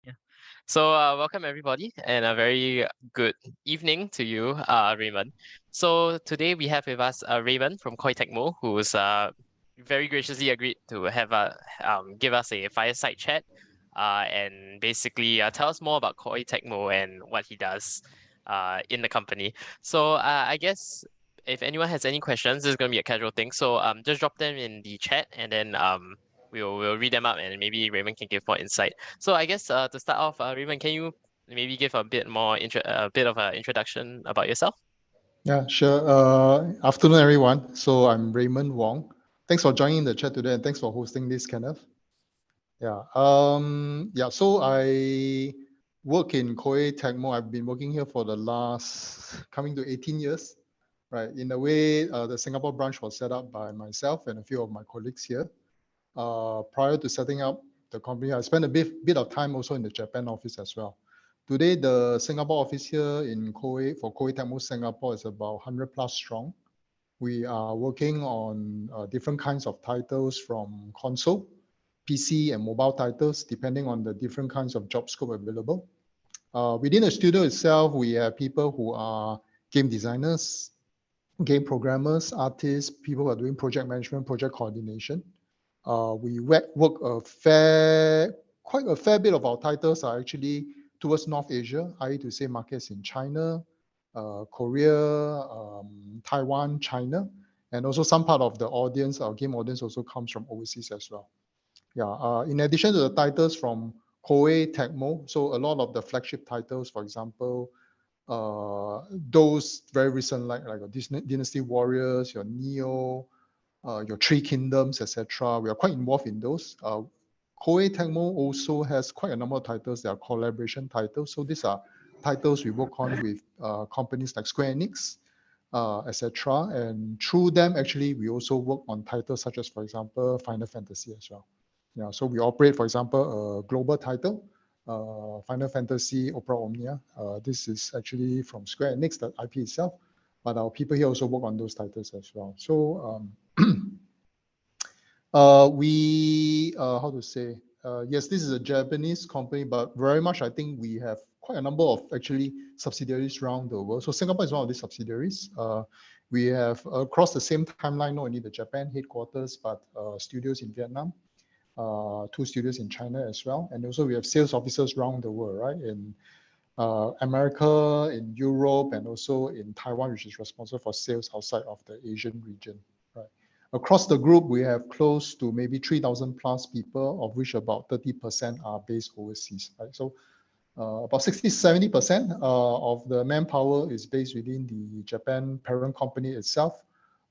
Yeah. So, welcome everybody, and a very good evening to you, Raymond. So today we have with us Raymond from Koei Tecmo, who's very graciously agreed to have give us a fireside chat, and basically tell us more about Koei Tecmo and what he does, in the company. So, I guess if anyone has any questions, this is gonna be a casual thing. So, just drop them in the chat, and then we'll read them up, and maybe Raymond can give more insight. So I guess to start off, Raymond, can you maybe give a bit more a bit of an introduction about yourself? Yeah, sure. Afternoon, everyone. So I'm Raymond Wong. Thanks for joining the chat today, and thanks for hosting this, Kenneth. Yeah. So I work in Koei Tecmo. I've been working here for the last coming to 18 years. Right. In a way, the Singapore branch was set up by myself and a few of my colleagues here. Prior to setting up the company, I spent a bit of time also in the Japan office as well. Today, the Singapore office here in Koei for Koei Tecmo Singapore is about 100 plus strong. We are working on different kinds of titles from console, PC, and mobile titles, depending on the different kinds of job scope available. Within the studio itself, we have people who are game designers, game programmers, artists, people who are doing project management, project coordination. We work quite a fair bit of our titles are actually towards North Asia, i.e. to say markets in China, Korea, Taiwan, China, and also some part of the audience, our game audience also comes from overseas as well. Yeah. In addition to the titles from Koei Tecmo, so a lot of the flagship titles, for example, those very recent like your Dynasty Warriors, your Neo, your Three Kingdoms, etc. We are quite involved in those. Koei Tecmo also has quite a number of titles that are collaboration titles. So these are titles we work on with companies like Square Enix, etc. And through them, actually, we also work on titles such as, for example, Final Fantasy as well. Yeah, so we operate, for example, a global title, Final Fantasy Opera Omnia. This is actually from Square Enix, the IP itself, but our people here also work on those titles as well. So how to say, yes, this is a Japanese company, but very much I think we have quite a number of actually subsidiaries around the world. So Singapore is one of these subsidiaries. We have across the same timeline, not only the Japan headquarters, but studios in Vietnam, two studios in China as well. And also we have sales officers around the world, right? In America, in Europe, and also in Taiwan, which is responsible for sales outside of the Asian region, right? Across the group, we have close to maybe 3,000 plus people, of which about 30% are based overseas, right? So about 60, 70% of the manpower is based within the Japan parent company itself.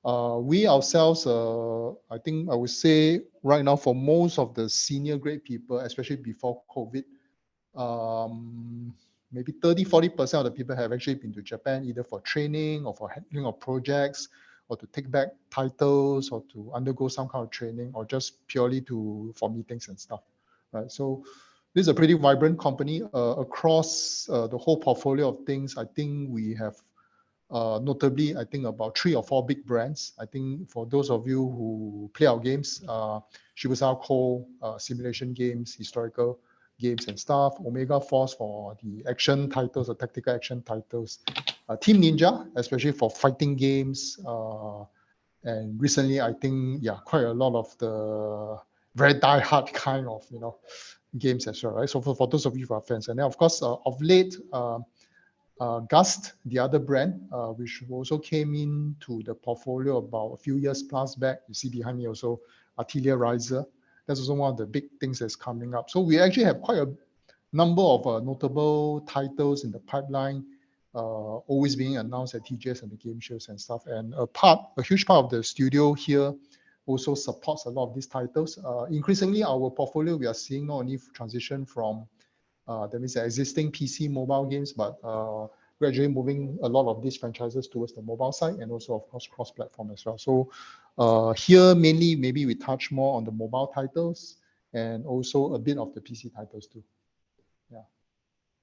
We ourselves, I think I would say right now for most of the senior grade people, especially before COVID, um, maybe 30, 40% of the people have actually been to Japan either for training or for handling of projects or to take back titles or to undergo some kind of training or just purely for meetings and stuff, right? So this is a pretty vibrant company across the whole portfolio of things. I think we have notably, I think about 3 or 4 big brands. I think for those of you who play our games, Shibuya Co. Simulation games, historical games and stuff, Omega Force for the action titles or tactical action titles, Team Ninja, especially for fighting games, and recently I think, yeah, quite a lot of the very die-hard kind of, games as well, right? So for those of you who are fans, and then of course, of late, Gust, the other brand, which also came into the portfolio about a few years plus back. You see behind me also Artillery Riser. That's also one of the big things that's coming up. So we actually have quite a number of notable titles in the pipeline, always being announced at TGS and the game shows and stuff. And a huge part of the studio here also supports a lot of these titles. Increasingly, our portfolio, we are seeing not only transition from that means the existing PC mobile games, but gradually moving a lot of these franchises towards the mobile side and also, of course, cross-platform as well. So here, mainly, maybe we touch more on the mobile titles and also a bit of the PC titles too. Yeah.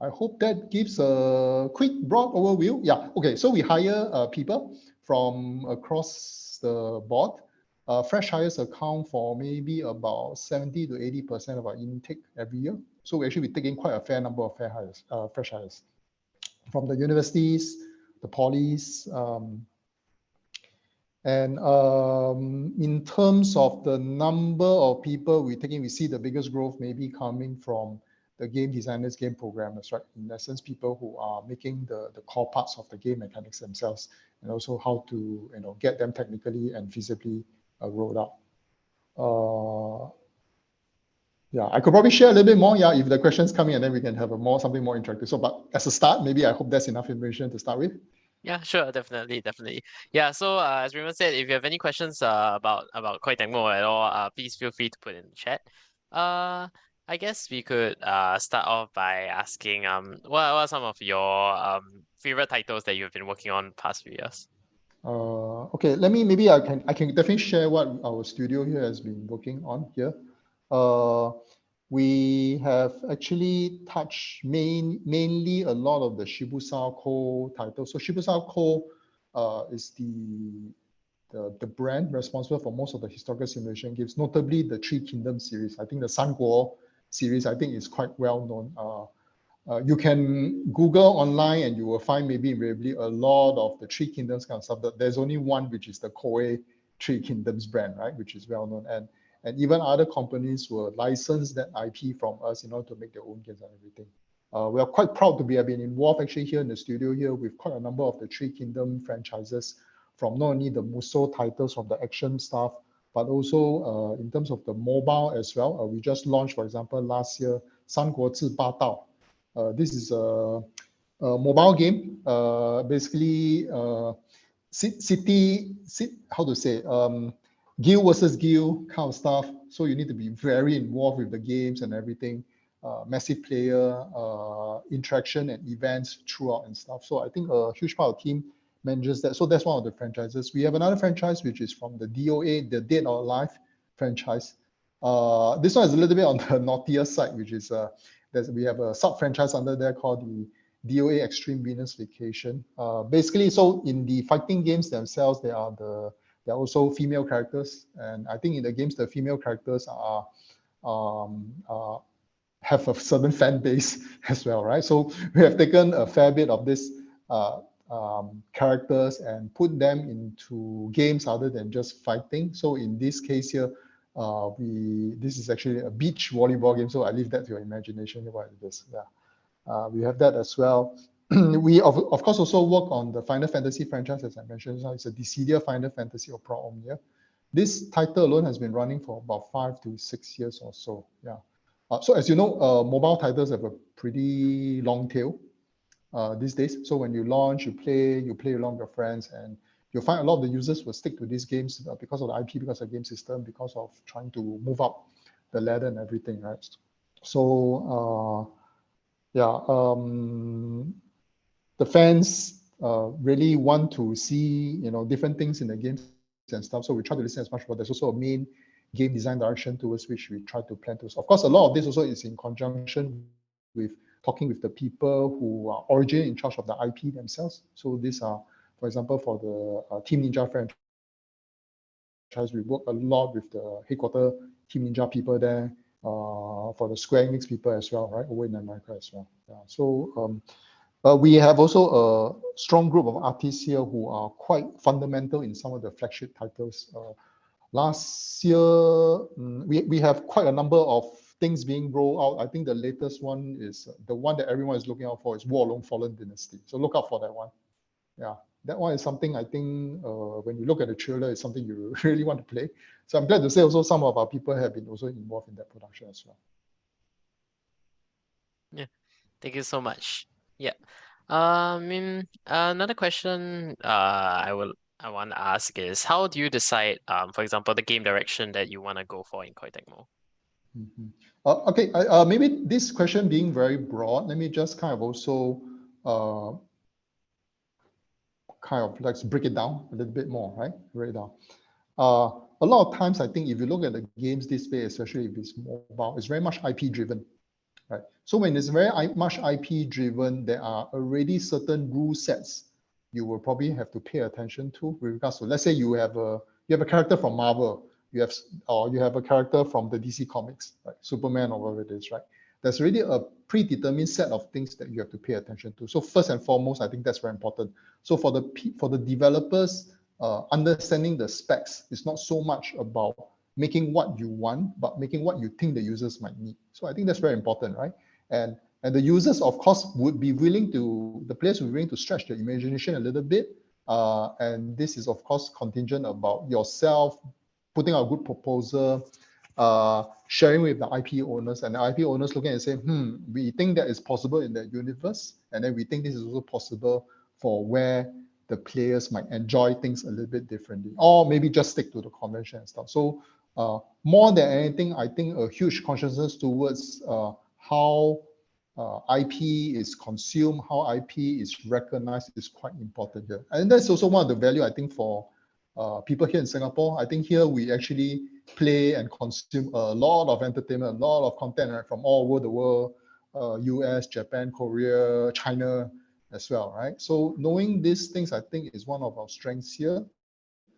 I hope that gives a quick, broad overview. Yeah, okay, so we hire people from across the board. Fresh hires account for maybe about 70 to 80% of our intake every year. So we take in quite a fair number of fresh hires from the universities, the polys, and in terms of the number of people we take in, we see the biggest growth maybe coming from the game designers, game programmers, right? In essence, people who are making the core parts of the game mechanics themselves, and also how to get them technically and feasibly rolled out. Yeah, I could probably share a little bit more. Yeah, if the questions come in, and then we can have something more interactive. So, but as a start, maybe I hope that's enough information to start with. Yeah, sure, definitely. Yeah, so as Raymond said, if you have any questions about Koei Tecmo at all, please feel free to put in the chat. I guess we could start off by asking what are some of your favorite titles that you've been working on past few years? Okay, maybe I can definitely share what our studio here has been working on here. We have actually touched mainly a lot of the Shibusako titles. So Shibusako is the brand responsible for most of the historical simulation games, notably the Three Kingdoms series. I think the Sanguo series, I think, is quite well known. You can Google online and you will find maybe invariably a lot of the Three Kingdoms kind of stuff. There's only one, which is the Koei Three Kingdoms brand, right? Which is well known. And even other companies will license that IP from us in order to make their own games and everything. We are quite proud to have been involved actually here in the studio here with quite a number of the Three Kingdom franchises, from not only the Musou titles from the action stuff, but also in terms of the mobile as well. We just launched, for example, last year, 三国志霸道. This is a mobile game, basically how to say, guild versus guild kind of stuff. So you need to be very involved with the games and everything, massive player interaction and events throughout and stuff. So I think a huge part of the team manages that. So that's one of the franchises. We have another franchise which is from the DOA, the Dead or Alive franchise. This one is a little bit on the naughtier side, which is we have a sub franchise under there called the DOA Extreme Venus Vacation. Basically, so in the fighting games themselves, there are also female characters, and I think in the games the female characters have a certain fan base as well, right? So we have taken a fair bit of this characters and put them into games other than just fighting. So in this case here, this is actually a beach volleyball game. So I leave that to your imagination what it is. Yeah, we have that as well. We of course also work on the Final Fantasy franchise, as I mentioned. So it's a Dissidia Final Fantasy Opera Omnia. This title alone has been running for about 5 to 6 years or so. Yeah. So as you know, mobile titles have a pretty long tail these days. So when you launch, you play along with your friends, and you'll find a lot of the users will stick to these games because of the IP, because of the game system, because of trying to move up the ladder and everything, right? So yeah, the fans really want to see different things in the games and stuff. So we try to listen as much. But there's also a main game design direction towards which we try to plan to. Of course, a lot of this also is in conjunction with talking with the people who are originally in charge of the IP themselves. So these are, for example, for the Team Ninja franchise, we work a lot with the headquarter Team Ninja people there. For the Square Enix people as well, right, over in America as well. Yeah. We have also a strong group of artists here who are quite fundamental in some of the flagship titles. Last year, we have quite a number of things being rolled out. I think the latest one is the one that everyone is looking out for is Warlong Fallen Dynasty. So look out for that one. Yeah, that one is something I think when you look at the trailer, it's something you really want to play. So I'm glad to say also some of our people have been also involved in that production as well. Yeah, thank you so much. Yeah. Another question I want to ask is how do you decide, for example, the game direction that you want to go for in Koei Tecmo? Okay, maybe this question being very broad, let me just kind of also kind of let's break it down a little bit more, right? Break it down. A lot of times, I think if you look at the games this way, especially if it's mobile, it's very much IP driven, right? So when it's very much IP driven, there are already certain rule sets you will probably have to pay attention to with regards to, let's say you have a you have a character from Marvel, you have a character from the DC comics, right? Superman or whatever it is, right? There's already a predetermined set of things that you have to pay attention to. So first and foremost, I think that's very important. So for the developers, understanding the specs is not so much about making what you want, but making what you think the users might need. So I think that's very important, right? And the users, of course, would be willing to, the players would be willing to stretch their imagination a little bit. And this is, of course, contingent about yourself putting out a good proposal, sharing with the IP owners, and the IP owners looking and saying, we think that is possible in that universe, and then we think this is also possible for where the players might enjoy things a little bit differently, or maybe just stick to the convention and stuff. So more than anything, I think a huge consciousness towards how IP is consumed, how IP is recognized is quite important here. And that's also one of the value, I think, for people here in Singapore. I think here we actually play and consume a lot of entertainment, a lot of content, right, from all over the world, US, Japan, Korea, China as well, right? So knowing these things, I think, is one of our strengths here.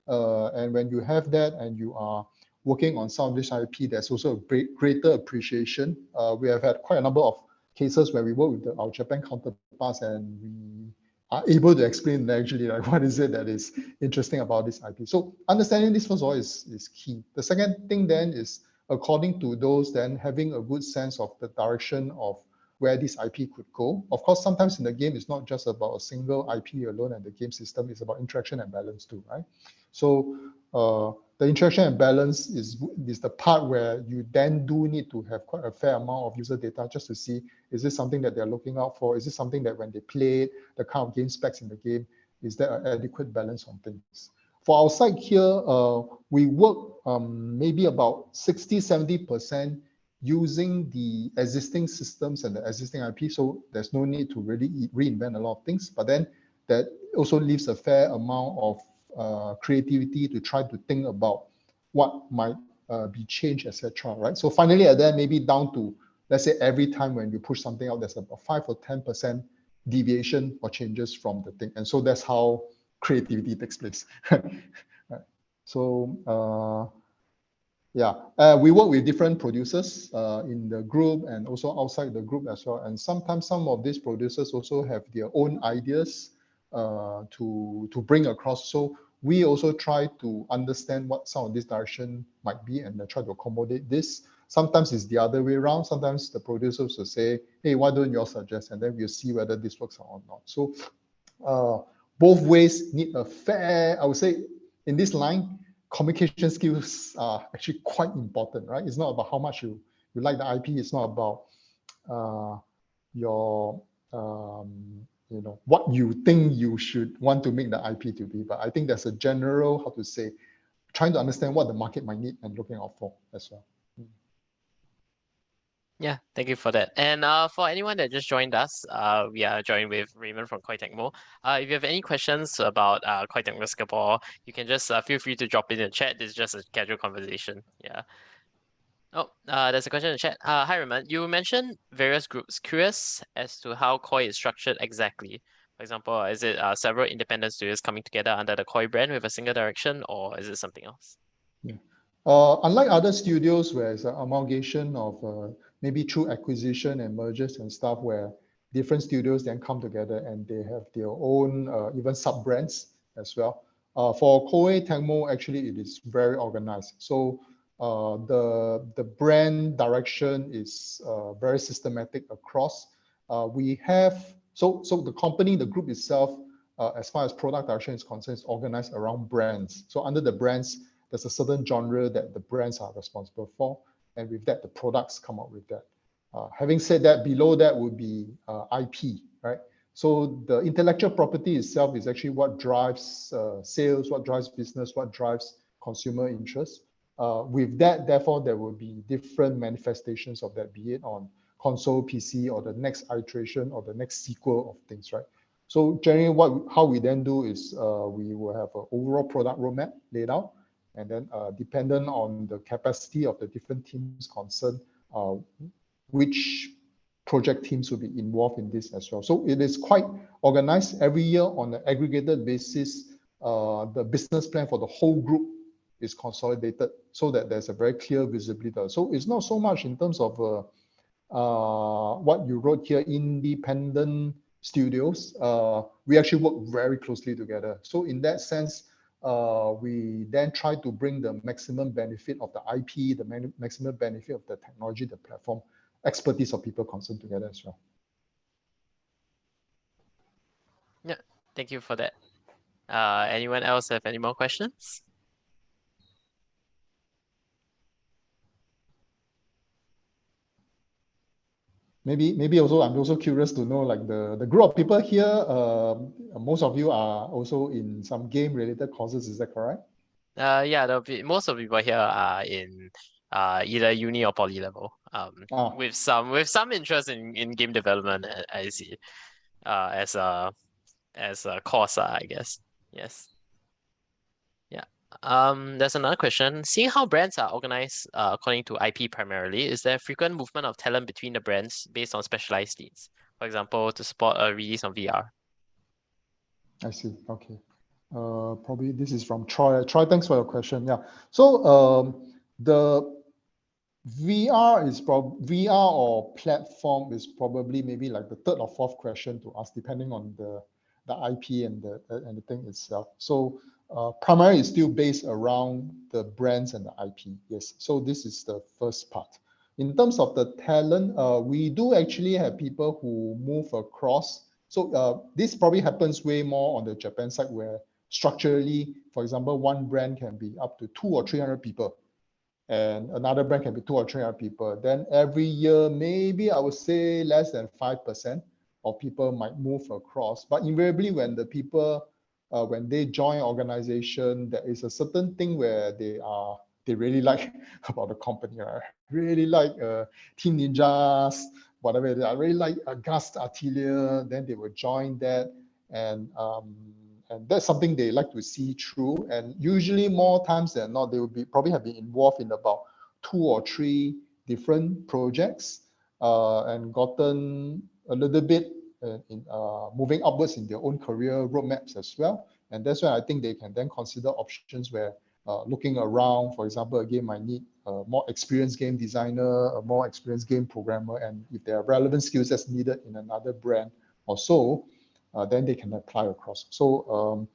And when you have that and you are working on some of this IP, there's also a greater appreciation. We have had quite a number of cases where we work with our Japan counterparts and we are able to explain actually like what is it that is interesting about this IP. So understanding this first of all is key. The second thing then is, according to those, then having a good sense of the direction of where this IP could go. Of course, sometimes in the game, it's not just about a single IP alone and the game system, it's about interaction and balance too, right? So the interaction and balance is the part where you then do need to have quite a fair amount of user data just to see, is this something that they're looking out for? Is this something that when they play it, the kind of game specs in the game, is there an adequate balance on things? For our side here, we work maybe about 60-70% using the existing systems and the existing IP, so there's no need to really reinvent a lot of things, but then that also leaves a fair amount of creativity to try to think about what might be changed, etc. Right? So finally, at that, maybe down to, let's say, every time when you push something out, there's about 5 or 10% deviation or changes from the thing, and so that's how creativity takes place. Right. So yeah, we work with different producers in the group and also outside the group as well. And sometimes some of these producers also have their own ideas to bring across. So we also try to understand what some of this direction might be and try to accommodate this. Sometimes it's the other way around. Sometimes the producers will say, hey, why don't you all suggest? And then we'll see whether this works out or not. So both ways need a fair, I would say, in this line, communication skills are actually quite important, right? It's not about how much you like the IP. It's not about your what you think you should want to make the IP to be. But I think there's a general, how to say, trying to understand what the market might need and looking out for as well. Yeah, thank you for that. And for anyone that just joined us, we are joined with Raymond from Koei Tecmo. If you have any questions about Koei Tecmo Singapore, you can just feel free to drop in the chat. It's just a casual conversation. Yeah. Oh, there's a question in the chat. Hi, Raymond. You mentioned various groups. Curious as to how Koei is structured exactly. For example, is it several independent studios coming together under the Koei brand with a single direction, or is it something else? Yeah. Unlike other studios where it's an amalgamation of maybe through acquisition and mergers and stuff where different studios then come together and they have their own even sub-brands as well. For Koei Tecmo, actually, it is very organized. So the brand direction is very systematic across. We have, so the company, the group itself, as far as product direction is concerned, is organized around brands. So under the brands, there's a certain genre that the brands are responsible for, and with that, the products come out with that. Having said that, below that would be IP, right? So the intellectual property itself is actually what drives sales, what drives business, what drives consumer interest. With that, therefore, there will be different manifestations of that, be it on console, PC, or the next iteration or the next sequel of things, right? So generally, how we then do is we will have an overall product roadmap laid out, and then dependent on the capacity of the different teams concerned, which project teams will be involved in this as well. So it is quite organized every year on an aggregated basis. The business plan for the whole group is consolidated so that there's a very clear visibility. So it's not so much in terms of what you wrote here, independent studios. We actually work very closely together. So in that sense, we then try to bring the maximum benefit of the IP, the maximum benefit of the technology, the platform, expertise of people concerned together as well. Yeah, thank you for that. Anyone else have any more questions? Maybe also I'm also curious to know, like the group of people here, most of you are also in some game related courses, is that correct? Yeah, most of the people here are in either uni or poly level. With some interest in game development, I see. As a course, I guess. Yes. Yeah. There's another question. Seeing how brands are organized according to IP primarily, is there frequent movement of talent between the brands based on specialized needs? For example, to support a release on VR. I see. Okay. Probably this is from Troy. Troy, thanks for your question. Yeah. So the VR or platform is probably maybe like the third or fourth question to ask, depending on the IP and the thing itself. So primarily it's still based around the brands and the IP. Yes. So this is the first part. In terms of the talent, we do actually have people who move across. So this probably happens way more on the Japan side, where structurally, for example, one brand can be up to 200 or 300 people, and another brand can be 200 or 300 people. Then every year, maybe I would say less than 5% of people might move across. But invariably, when the people, when they join organization, there is a certain thing where they really like about the company. Right? Really like Team Ninjas, whatever it is. I really like Gast Atelier. Then they will join that, and that's something they like to see through. And usually, more times than not, they will probably have been involved in about 2 or 3 different projects, and gotten a little bit in moving upwards in their own career roadmaps as well. And that's why I think they can then consider options where looking around, for example, a game might need a more experienced game designer, a more experienced game programmer, and if there are relevant skills that's needed in another brand or so, then they can apply across. So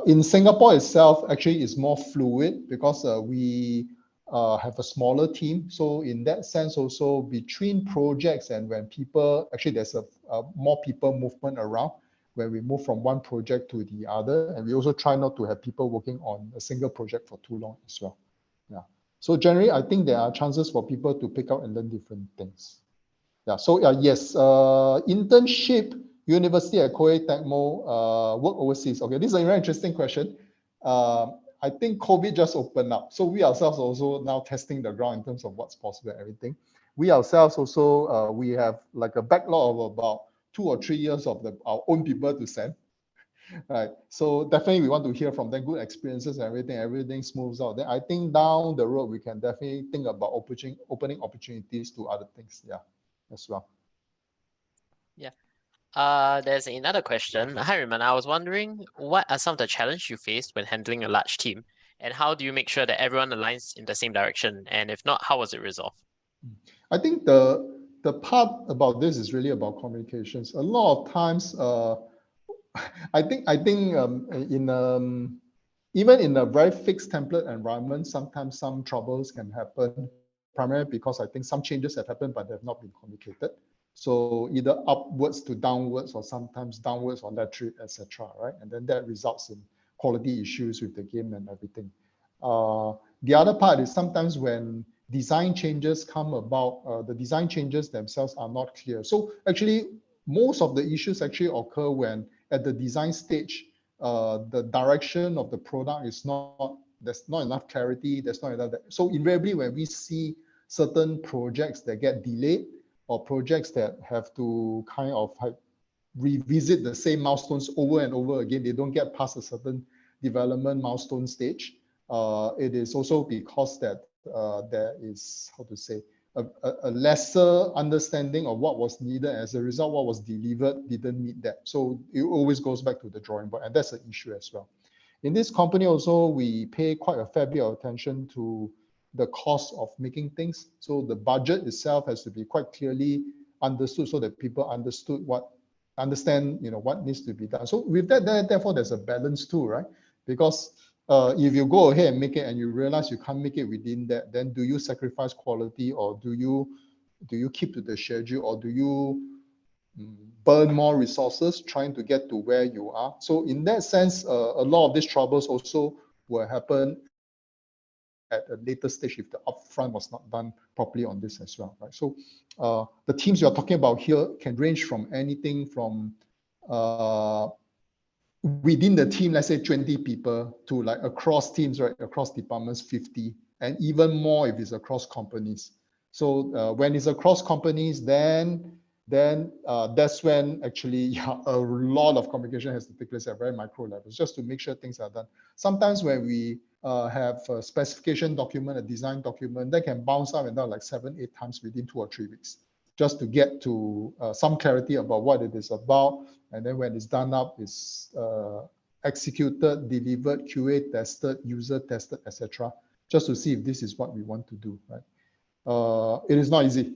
in Singapore itself, actually, is more fluid because we have a smaller team. So in that sense, also between projects and when people, actually there's a more people movement around when we move from one project to the other. And we also try not to have people working on a single project for too long as well. Yeah. So generally, I think there are chances for people to pick up and learn different things. Yeah. So yes, internship, university at Koei Tecmo, work overseas. Okay, this is a very interesting question. I think COVID just opened up. So we ourselves also now testing the ground in terms of what's possible and everything. We ourselves also, we have like a backlog of about 2 or 3 years of our own people to send. Right. So definitely we want to hear from them, good experiences and everything smooths out. Then I think down the road, we can definitely think about opening opportunities to other things. Yeah, as well. Yeah. There's another question. Hi, Raymond. I was wondering, what are some of the challenges you faced when handling a large team? And how do you make sure that everyone aligns in the same direction? And if not, how was it resolved? I think the part about this is really about communications. A lot of times, I think in even in a very fixed template environment, sometimes some troubles can happen, primarily because I think some changes have happened, but they have not been communicated. So either upwards to downwards, or sometimes downwards or lateral, etc. Right, and then that results in quality issues with the game and everything. The other part is sometimes when design changes come about, the design changes themselves are not clear. So actually, most of the issues actually occur when at the design stage, the direction of the product is there's not enough clarity, there's not enough. So invariably, when we see certain projects that get delayed, or projects that have to kind of revisit the same milestones over and over again, they don't get past a certain development milestone stage. It is also because that there is, how to say, a lesser understanding of what was needed. As a result, what was delivered didn't meet that. So it always goes back to the drawing board, and that's an issue as well. In this company also, we pay quite a fair bit of attention to the cost of making things. So the budget itself has to be quite clearly understood so that people understand, what needs to be done. So with that, therefore, there's a balance too, right? Because if you go ahead and make it and you realize you can't make it within that, then do you sacrifice quality, or do you keep to the schedule, or do you burn more resources trying to get to where you are? So in that sense, a lot of these troubles also will happen at a later stage if the upfront was not done properly on this as well, right? So the teams you are talking about here can range from anything from within the team, let's say 20 people, to like across teams, right, across departments, 50, and even more if it's across companies. So when it's across companies, then that's when actually a lot of communication has to take place at very micro levels just to make sure things are done. Sometimes when we have a specification document, a design document, that can bounce up and down like 7, 8 times within 2 or 3 weeks, just to get to some clarity about what it is about. And then when it's done up, it's executed, delivered, QA tested, user tested, etc., just to see if this is what we want to do, right? It is not easy.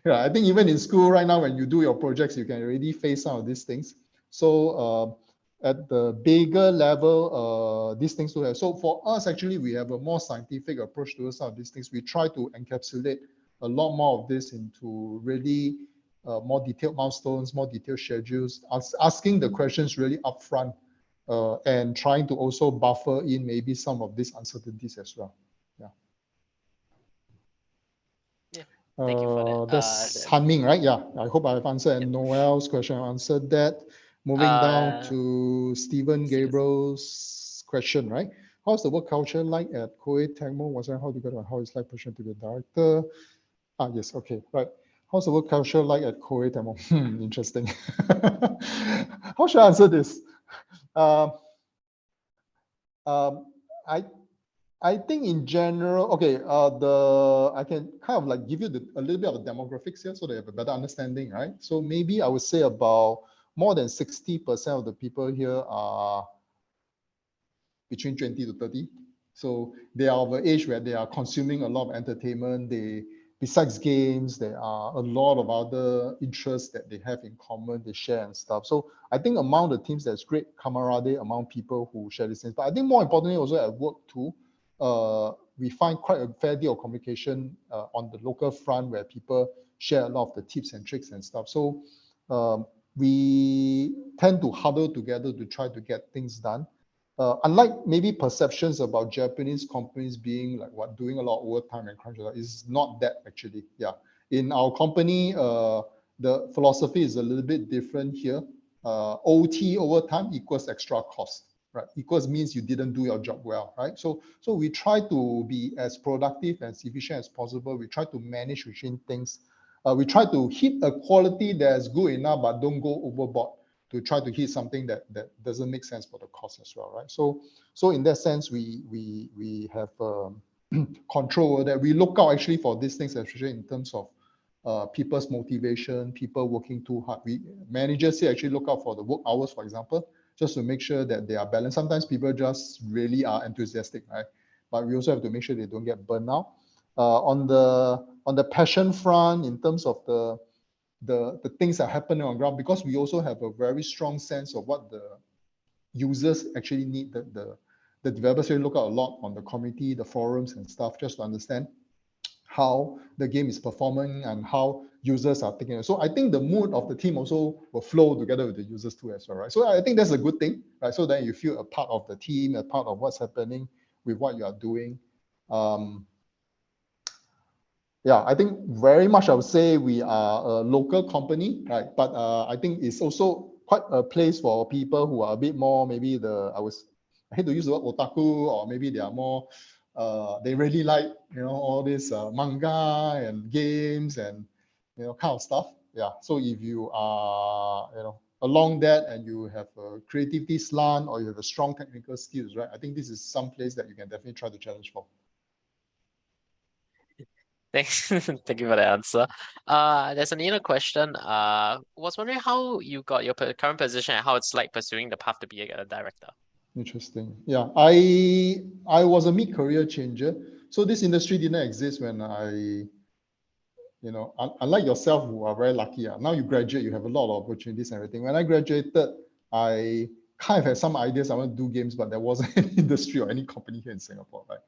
Yeah, I think even in school right now, when you do your projects, you can already face some of these things. So at the bigger level, these things do have. So for us, actually, we have a more scientific approach to some of these things. We try to encapsulate a lot more of this into really more detailed milestones, more detailed schedules, asking the questions really upfront, and trying to also buffer in maybe some of these uncertainties as well. Yeah. Yeah. Thank you for that. That's Hanming, right? Yeah, I hope I've answered. And Noel's question, I answered that. Moving down to Stephen Gabriel's question, right? How's the work culture like at Koei Tecmo? Was that how to get on how it's like pushing to be a director? Yes, okay, right. How's the work culture like at Koei Tecmo? Interesting. How should I answer this? Um, um, I I think in general, okay, I can kind of like give you a little bit of the demographics here so they have a better understanding, right? So maybe I would say about more than 60% of the people here are between 20 to 30. So they are of an age where they are consuming a lot of entertainment. Besides games, there are a lot of other interests that they have in common, they share and stuff. So I think among the teams, there's great camaraderie among people who share these things. But I think more importantly, also at work too, we find quite a fair deal of communication on the local front where people share a lot of the tips and tricks and stuff. So we tend to huddle together to try to get things done. Unlike maybe perceptions about Japanese companies being like doing a lot of overtime and crunch, is not that actually. Yeah, in our company, the philosophy is a little bit different here. OT, overtime, equals extra cost, right? Equals means you didn't do your job well, right? So we try to be as productive and efficient as possible. We try to manage between things. We try to hit a quality that's good enough, but don't go overboard to try to hit something that doesn't make sense for the cost as well, right? So in that sense, we have control over that. We look out actually for these things, especially in terms of people's motivation, people working too hard. Managers here actually look out for the work hours, for example, just to make sure that they are balanced. Sometimes people just really are enthusiastic, right? But we also have to make sure they don't get burned out. On the passion front, in terms of the things that happen on ground, because we also have a very strong sense of what the users actually need. The developers really look out a lot on the community, the forums and stuff, just to understand how the game is performing and how users are taking it. So I think the mood of the team also will flow together with the users too as well, right? So I think that's a good thing, right? So that you feel a part of the team, a part of what's happening with what you are doing. Yeah, I think very much I would say we are a local company, right? But I think it's also quite a place for people who are a bit more, maybe I hate to use the word otaku, or maybe they are more, they really like, all this manga and games and, kind of stuff. Yeah, so if you are, along that and you have a creativity slant or you have a strong technical skills, right? I think this is some place that you can definitely try to challenge for. Thanks. Thank you for the answer. There's another question. Was wondering how you got your current position and how it's like pursuing the path to be a director. Interesting. Yeah, I was a mid-career changer. So this industry didn't exist when unlike yourself who are very lucky. Now you graduate, you have a lot of opportunities and everything. When I graduated, I kind of had some ideas I want to do games, but there wasn't any industry or any company here in Singapore, right?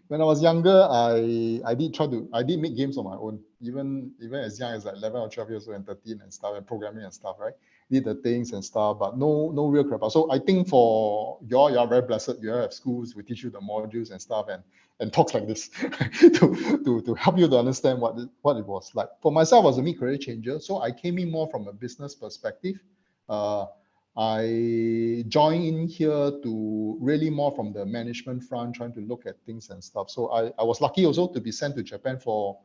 When I was younger, I did make games on my own, even as young as like 11 or 12 years old and 13 and stuff, and programming and stuff, right? Did the things and stuff, but no real crap. So I think for you're very blessed. You have schools, we teach you the modules and stuff, and talks like this to help you to understand what it was like. For myself, I was a mid-career changer, so I came in more from a business perspective. Uh, I joined in here to really more from the management front, trying to look at things and stuff. So I was lucky also to be sent to Japan for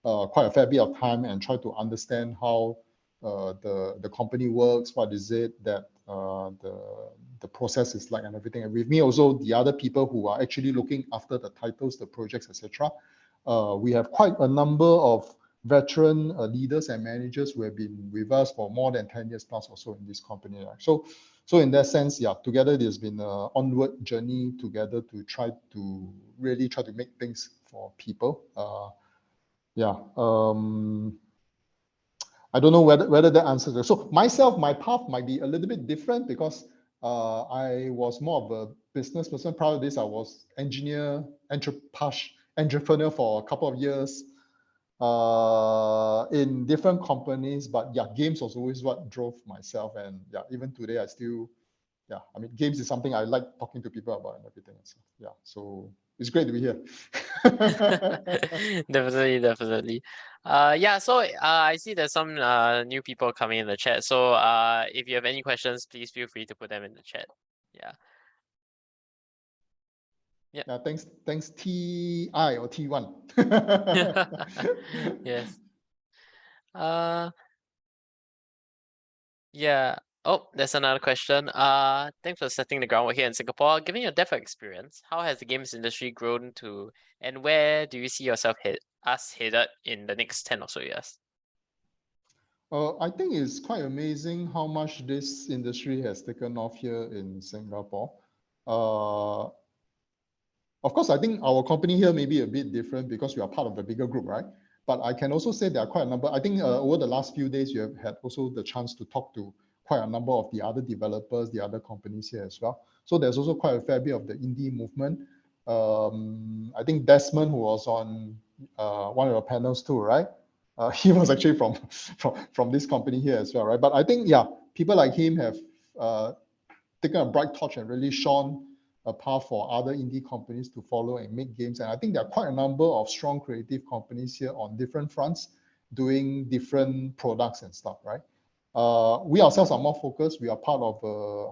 quite a fair bit of time and try to understand how the company works, what is it that the process is like and everything. And with me also, the other people who are actually looking after the titles, the projects, etc. We have quite a number of veteran leaders and managers who have been with us for more than 10 years plus or so in this company. Right? So in that sense, yeah, together there's been an onward journey together to really try to make things for people. Yeah. I don't know whether that answers it. So myself, my path might be a little bit different because I was more of a business person. Prior to this, I was entrepreneur for a couple of years in different companies. But yeah, games was always what drove myself. And yeah, even today, I mean, games is something I like talking to people about and everything. So, yeah, so it's great to be here. Definitely. Yeah, so I see there's some new people coming in the chat. So if you have any questions, please feel free to put them in the chat. Yeah. Yeah. Yeah, thanks TI or T1. Yes. Yeah. Oh, there's another question. Thanks for setting the groundwork here in Singapore. Given your depth of experience, how has the games industry grown to, and where do you see yourself headed in the next 10 or so years? I think it's quite amazing how much this industry has taken off here in Singapore. Of course, I think our company here may be a bit different because we are part of a bigger group, right? But I can also say there are quite a number. I think over the last few days, you have had also the chance to talk to quite a number of the other developers, the other companies here as well. So there's also quite a fair bit of the indie movement. I think Desmond, who was on one of the panels too, right? He was actually from this company here as well, right? But I think, yeah, people like him have taken a bright torch and really shone a path for other indie companies to follow and make games. And I think there are quite a number of strong creative companies here on different fronts doing different products and stuff, right? We ourselves are more focused. We are part of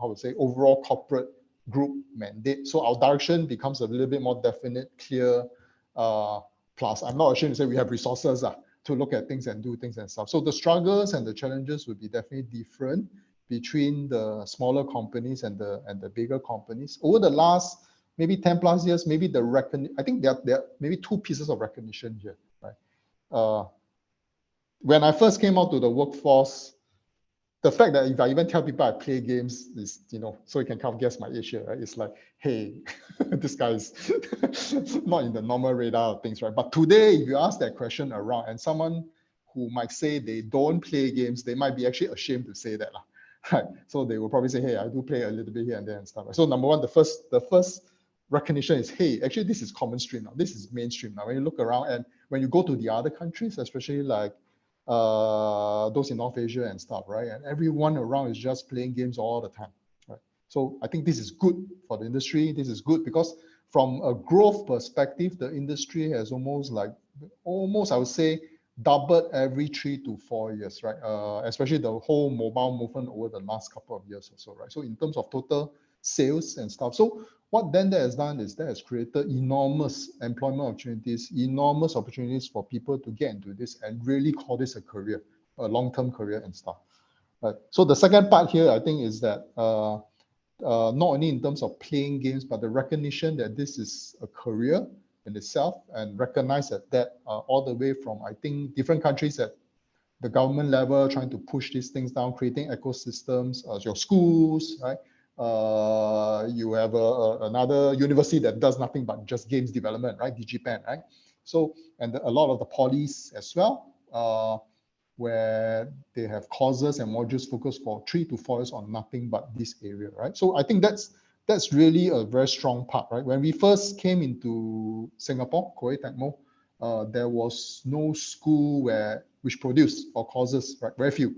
how to say overall corporate group mandate. So our direction becomes a little bit more definite, clear. Plus, I'm not ashamed to say we have resources to look at things and do things and stuff. So the struggles and the challenges would be definitely different between the smaller companies and the bigger companies. Over the last maybe 10 plus years, maybe I think there are maybe two pieces of recognition here, right? When I first came out to the workforce, the fact that if I even tell people I play games is, so you can kind of guess my age here, right? It's like, hey, this guy is not in the normal radar of things, right? But today, if you ask that question around and someone who might say they don't play games, they might be actually ashamed to say that. Right? So they will probably say, hey, I do play a little bit here and there and stuff. So number one, the first recognition is, hey, actually this is common stream now. This is mainstream now. When you look around and when you go to the other countries, especially like those in North Asia and stuff, right? And everyone around is just playing games all the time, right? So I think this is good for the industry. This is good because from a growth perspective, the industry has almost I would say, doubled every 3 to 4 years, right? Especially the whole mobile movement over the last couple of years or so, right? So in terms of total sales and stuff. So what then that has done is that has created enormous employment opportunities for people to get into this and really call this a career, a long-term career and stuff. Right. So the second part here, I think, is that not only in terms of playing games, but the recognition that this is a career in itself and recognize that all the way from, I think, different countries at the government level, trying to push these things down, creating ecosystems, your schools, right? You have another university that does nothing but just games development, right? DigiPen, right? So, and a lot of the polys as well, where they have courses and modules focused for 3 to 4 years on nothing but this area, right? So I think that's really a very strong part, right? When we first came into Singapore, Koei Tecmo, there was no school which produced or courses, right? Very few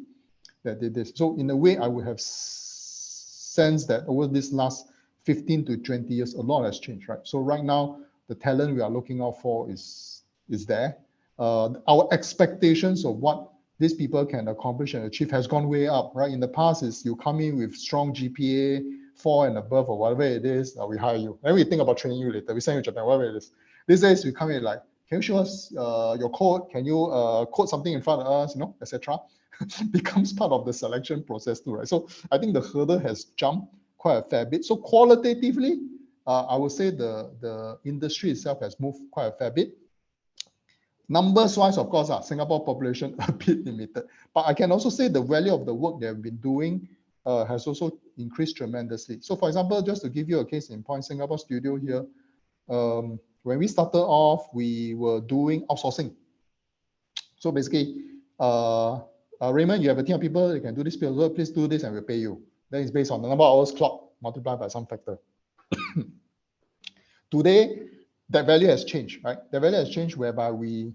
that did this. So in a way, I would have sensed that over this last 15 to 20 years, a lot has changed, right? So right now, the talent we are looking out for is there. Our expectations of what these people can accomplish and achieve has gone way up, right? In the past, is you come in with strong GPA, 4 and above, or whatever it is, we hire you. Then we think about training you later. We send you to Japan, whatever it is. These days, we come in like, can you show us your code? Can you code something in front of us, etc. Becomes part of the selection process too, right? So I think the hurdle has jumped quite a fair bit. So qualitatively, I would say the industry itself has moved quite a fair bit. Numbers wise, of course, Singapore population a bit limited, but I can also say the value of the work they've been doing has also increased tremendously. So for example, just to give you a case in point, Singapore studio here, when we started off, we were doing outsourcing. So basically, Raymond, you have a team of people, you can do this, please do this and we'll pay you. Then it's based on the number of hours clocked multiplied by some factor. Today, that value has changed, right? The value has changed whereby we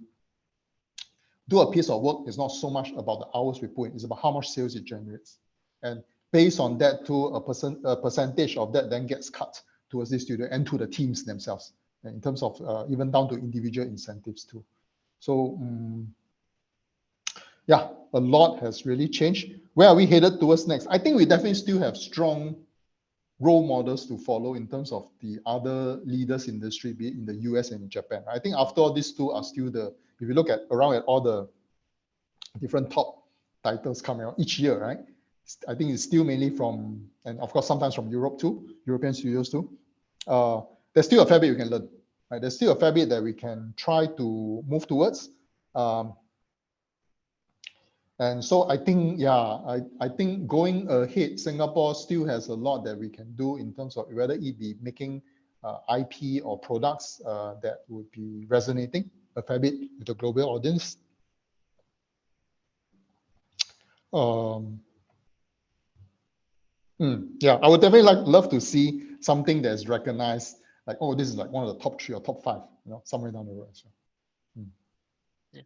do a piece of work. It's not so much about the hours we put in, it's about how much sales it generates. And based on that, too, a percentage of that then gets cut towards the studio and to the teams themselves, in terms of even down to individual incentives too. So yeah, a lot has really changed. Where are we headed towards next? I think we definitely still have strong role models to follow in terms of the other leaders in the industry, be it in the US and in Japan. I think after all, these two are still if you look at around at all the different top titles coming out each year, right? I think it's still mainly from, and of course, sometimes from Europe too, European studios too. There's still a fair bit we can learn, right? There's still a fair bit that we can try to move towards. And so I think, yeah, I think going ahead, Singapore still has a lot that we can do in terms of whether it be making IP or products that would be resonating a fair bit with the global audience. Yeah, I would definitely love to see something that's recognized, like, oh, this is like one of the top 3 or top 5, somewhere down the road as well. Yeah.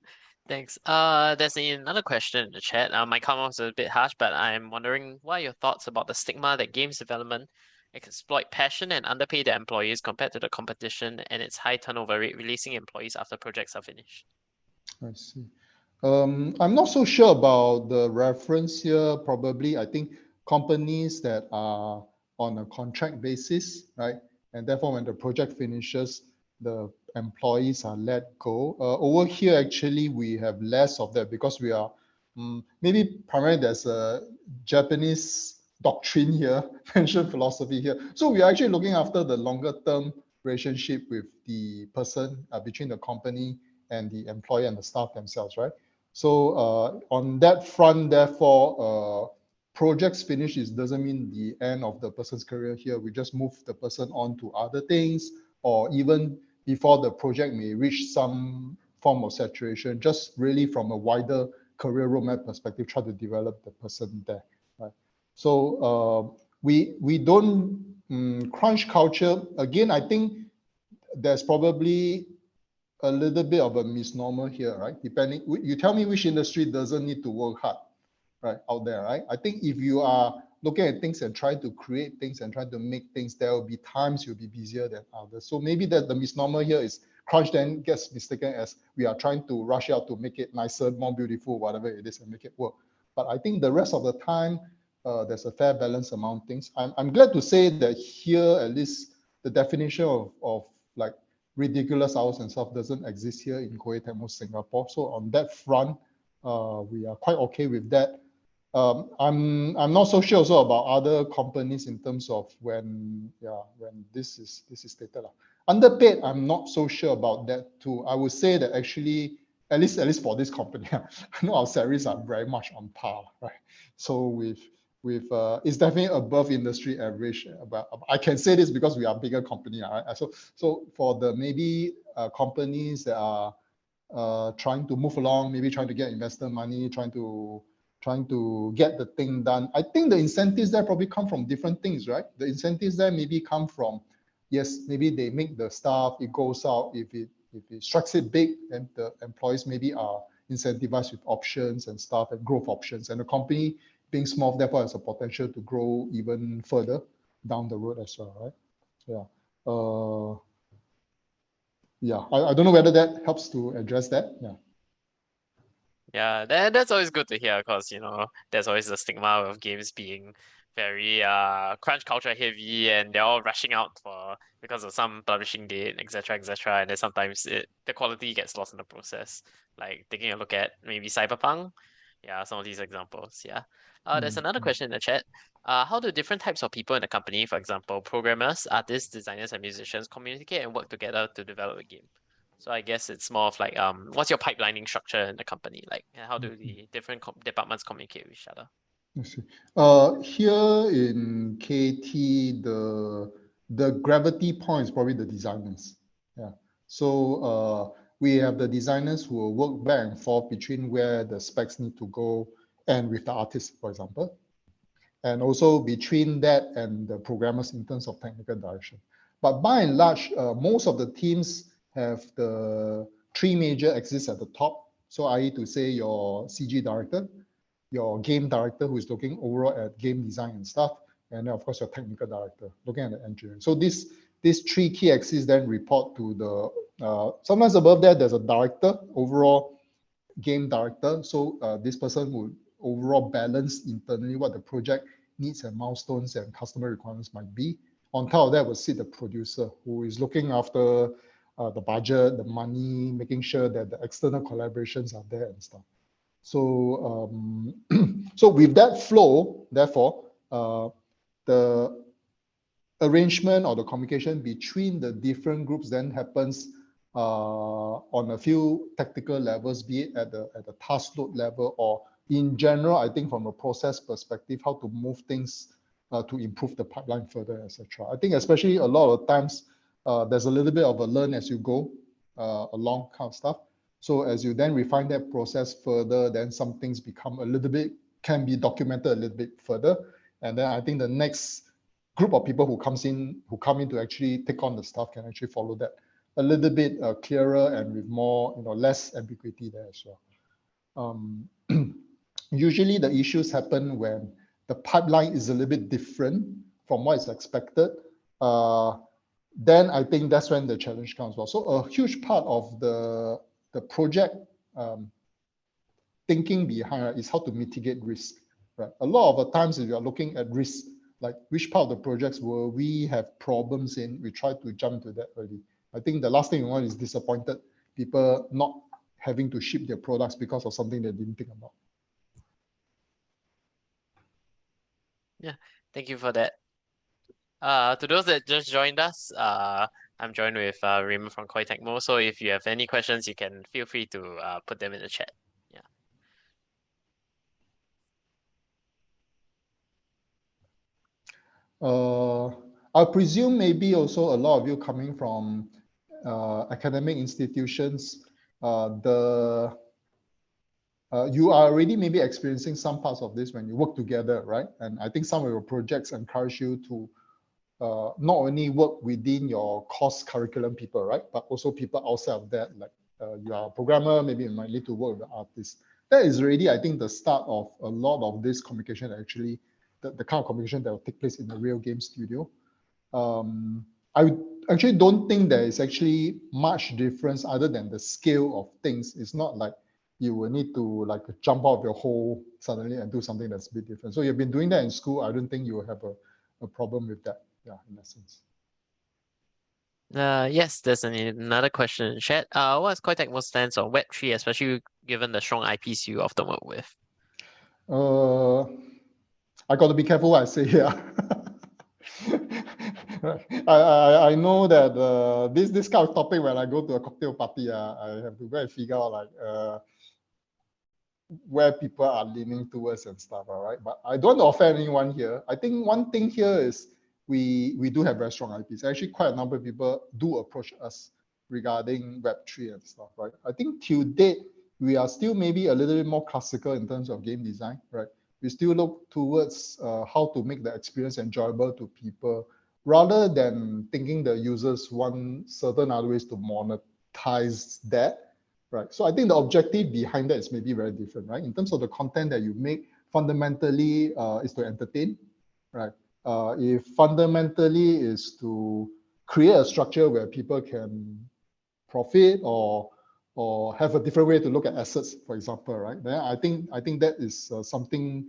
Thanks. There's another question in the chat. My comment was a bit harsh, but I'm wondering what are your thoughts about the stigma that games development exploit passion and underpay their employees compared to the competition and its high turnover rate releasing employees after projects are finished? I see. I'm not so sure about the reference here. Probably, I think companies that are on a contract basis, right? And therefore, when the project finishes, the employees are let go. Over here, actually, we have less of that because we are maybe primarily there's a Japanese doctrine here, pension philosophy here. So we are actually looking after the longer term relationship with the person between the company and the employer and the staff themselves, right? So on that front, therefore, projects finish doesn't mean the end of the person's career here. We just move the person on to other things, or even before the project may reach some form of saturation, just really from a wider career roadmap perspective, try to develop the person there, right? So we don't crunch culture. Again, I think there's probably a little bit of a misnomer here, right? Depending, you tell me which industry doesn't need to work hard, right, out there, right? I think if you are looking at things and try to create things and try to make things, there will be times you'll be busier than others. So maybe that the misnomer here is crunch then gets mistaken as we are trying to rush out to make it nicer, more beautiful, whatever it is, and make it work. But I think the rest of the time, there's a fair balance among things. I'm glad to say that here, at least the definition of like ridiculous hours and stuff doesn't exist here in Koei Tecmo Singapore. So on that front, we are quite okay with that. I'm not so sure also about other companies in terms of when this is stated. Underpaid, I'm not so sure about that too. I would say that actually, at least for this company, I know our salaries are very much on par, right? So with with it's definitely above industry average. But I can say this because we are a bigger company. So for the maybe companies that are trying to move along, maybe trying to get investor money, trying to get the thing done. I think the incentives there probably come from different things, right? The incentives there maybe come from, yes, maybe they make the stuff, it goes out. If it strikes it big, then the employees maybe are incentivized with options and stuff and growth options. And the company being small, therefore has a potential to grow even further down the road as well, right? Yeah. Yeah, I don't know whether that helps to address that. Yeah. Yeah, that's always good to hear because there's always the stigma of games being very crunch culture heavy and they're all rushing out for because of some publishing date, etc., and then sometimes the quality gets lost in the process. Like taking a look at maybe Cyberpunk, yeah, some of these examples. Yeah. There's another question in the chat. How do different types of people in the company, for example, programmers, artists, designers, and musicians, communicate and work together to develop a game? So I guess it's more of like what's your pipelining structure in the company like, and how do the different departments communicate with each other? I see. Here in KT, the gravity point is probably the designers. Yeah. So we have the designers who will work back and forth between where the specs need to go and with the artist, for example, and also between that and the programmers in terms of technical direction. But by and large, most of the teams have the three major axes at the top. So I.e. to say your CG director, your game director who is looking overall at game design and stuff, and then of course your technical director looking at the engineering. So these three key axes then report to the sometimes above that there's a director, overall game director. So this person will overall balance internally what the project needs and milestones and customer requirements might be. On top of that will sit the producer who is looking after the budget, the money, making sure that the external collaborations are there and stuff. So so with that flow, therefore, the arrangement or the communication between the different groups then happens on a few tactical levels, be it at the task load level or in general, I think from a process perspective, how to move things to improve the pipeline further, etc. I think especially a lot of times there's a little bit of a learn as you go along kind of stuff. So as you then refine that process further, then some things become a little bit, can be documented a little bit further. And then I think the next group of people who come in to actually take on the stuff can actually follow that a little bit clearer and with more, less ambiguity there as well. Usually the issues happen when the pipeline is a little bit different from what is expected. Then I think that's when the challenge comes. Well, so a huge part of the project thinking behind is how to mitigate risk. Right? A lot of the times, if you are looking at risk, like which part of the projects will we have problems in, we try to jump to that early. I think the last thing you want is disappointed people not having to ship their products because of something they didn't think about. Yeah, thank you for that. To those that just joined us, I'm joined with Raymond from Koei Tecmo. So if you have any questions, you can feel free to put them in the chat. Yeah. I presume maybe also a lot of you coming from academic institutions, you are already maybe experiencing some parts of this when you work together, right? And I think some of your projects encourage you to not only work within your course curriculum people, right? But also people outside of that, like you are a programmer, maybe you might need to work with the artist. That is already, I think, the start of a lot of this communication, actually, the kind of communication that will take place in the real game studio. I actually don't think there is actually much difference other than the scale of things. It's not like you will need to like jump out of your hole suddenly and do something that's a bit different. So you've been doing that in school. I don't think you will have a problem with that. Yeah, in that sense. Yes, there's another question in the chat. What is Koei Tecmo stance on Web3, especially given the strong IPs you often work with? I got to be careful what I say here. I know that this kind of topic when I go to a cocktail party, I have to go and figure out like where people are leaning towards and stuff, all right? But I don't want to offend anyone here. I think one thing here is we do have very strong IPs. Actually, quite a number of people do approach us regarding Web3 and stuff, right? I think till date, we are still maybe a little bit more classical in terms of game design, right? We still look towards how to make the experience enjoyable to people rather than thinking the users want certain other ways to monetize that. Right. So I think the objective behind that is maybe very different, right? In terms of the content that you make, fundamentally is to entertain, right? If fundamentally is to create a structure where people can profit or have a different way to look at assets, for example, right? Then I think that is something,